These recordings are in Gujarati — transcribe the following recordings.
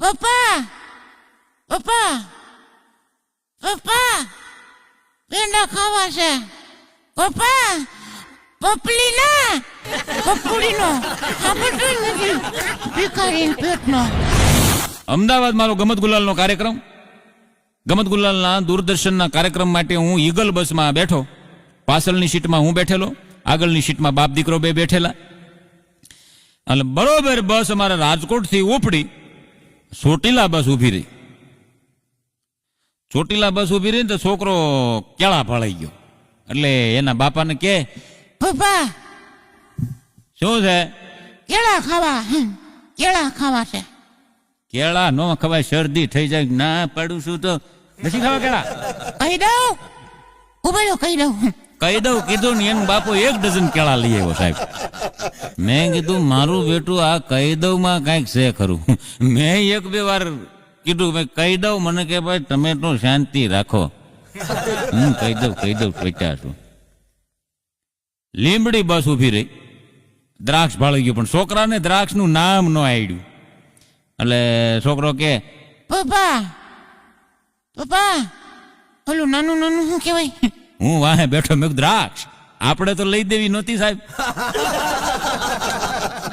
પપ્પા પપ્પા પપ્પા પેંડા ખાવા છે. પપ્પા પપલી ના પપુડીનો આ બધું નથી ભિખારી પેટનો. અમદાવાદ મારો ગમત ગુલાલનો કાર્યક્રમ. ગમત ગુલાલના દૂરદર્શનના કાર્યક્રમ માટે હું ઈગલ બસમાં બેઠો. પાછળની સીટમાં હું બેઠેલો, આગળની સીટમાં બાપ દીકરો બે બેઠેલા. અને બરોબર બસ અમારા રાજકોટથી ઉપડી ચોટીલા બસ ઊભી રહી. ચોટીલા બસ ઊભી રહી ને તો છોકરો કેળા ફળાઈ ગયો. એટલે એના બાપાને કે, પપ્પા શું છે? કેળા ખાવા છે. કેળા નો ખવાય, શરદી થઈ જાય. ના પાડું છું તો નથી ખાવા કેળા. કહી દઉં ઉભેલો કહી દઉં કીધું ને એનું બાપુ 1 ડઝન કેળા લઈ આવ્યો સાહેબ. મેં કીધું મારું બેટું આ કહી દઉં માં કઈક છે ખરું. મેં 1-2 વાર કીધું ભાઈ કહી દઉં. મને કે ભાઈ તમે તો શાંતિ રાખો. હું કહી દઉં પૈસા છું. લીમડી બસ ઉભી રહી. દ્રાક્ષ ભાળી ગયું, પણ છોકરાને દ્રાક્ષ નું નામ ન આવડ્યું. એટલે છોકરો કે, પપ્પા ઓલું નાનું શું કહેવાય? હું વાહે બેઠો. મેં દ્રાક્ષ આપણે તો લઈ દેવી નહોતી સાહેબ.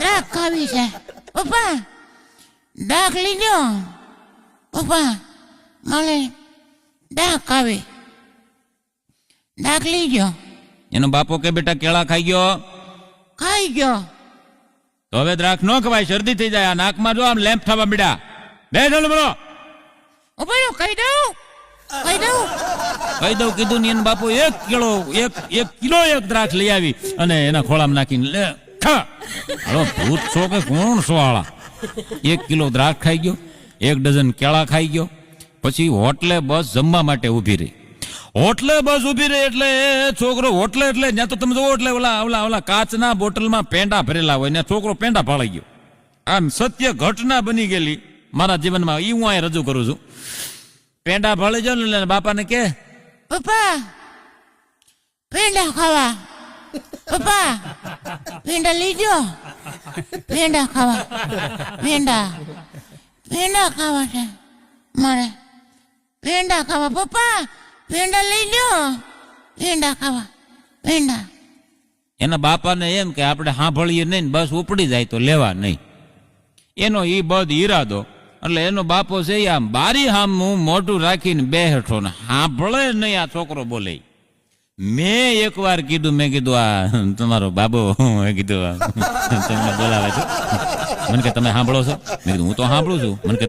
દ્રાક્ષ ખાવી છે. પપ્પા દ્રાક્ષ લીધો. પપ્પા મારે દ્રાક્ષ ખાવી. દ્રાક્ષ લીધો. એનો બાપો કે બેટા કેળા ખાઈ ગયો. તો હવે દ્રાક્ષ ન ખવાય, શરદી થઈ જાય. આ નાકમાં જો આમ લેમ્પ થવા મીડા. બે ચાલો બોલો. કહી દઉં કીધું ને એનો બાપુ 1 કિલો દ્રાક્ષ લઈ આવી અને એના ખોળામાં નાખીને લે ખા. હલો ભૂત છો કે કોણ છો આળા? 1 કિલો દ્રાક્ષ ખાઈ ગયો, 1 ડઝન કેળા ખાઈ ગયો. પછી હોટલે બસ જમવા માટે ઊભી રહી. એટલે છોકરો હોટલે એટલે ત્યાં તો તમે જોવો એટલે ઓલા કાચના બોટલમાં પેંડા ભરેલા હોય ને છોકરો પેંડા ફાળી ગયો. આમ સત્ય ઘટના બની ગયેલી મારા જીવનમાં. હું અહીં રજૂ કરું છું. પેંડા ફાળી જાવ ને બાપાને કે, પપ્પા પેંડા ખાવા. પપ્પા પેંડા લીજો. પેંડા ખાવા છે મારે. પેંડા ખાવા. પપ્પા પેંડા લીજો. પેંડા ખાવા. એના બાપાને એમ કે આપણે સાંભળીએ નહીં, બસ ઉપડી જાય તો લેવા નહીં. એનો ઈ બદ ઈરાદો. એટલે એનો બાપો છે આમ બારી હામ હું મોઢું રાખીને બેઠો ને સાંભળે નહીં આ છોકરો બોલે. મેં 1 વાર કીધું, મેં કીધું આ તમારો બાબો કીધું તમને બોલાવે છે. મને કે તમે સાંભળો છો? મેં કીધું હું તો સાંભળું છું. મને કે